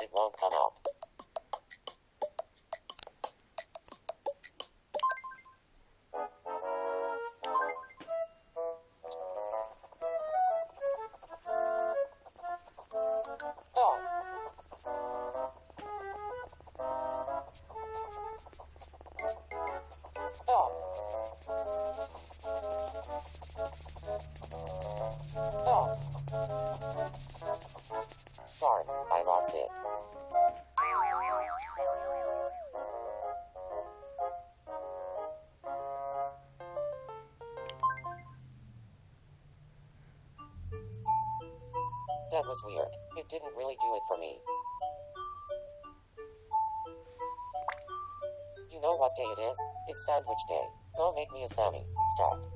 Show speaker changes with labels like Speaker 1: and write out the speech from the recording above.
Speaker 1: It won't come up. Darn, I lost it. That was weird. It didn't really do it for me. You know what day it is? It's sandwich day. Go make me a Sammy. Stop.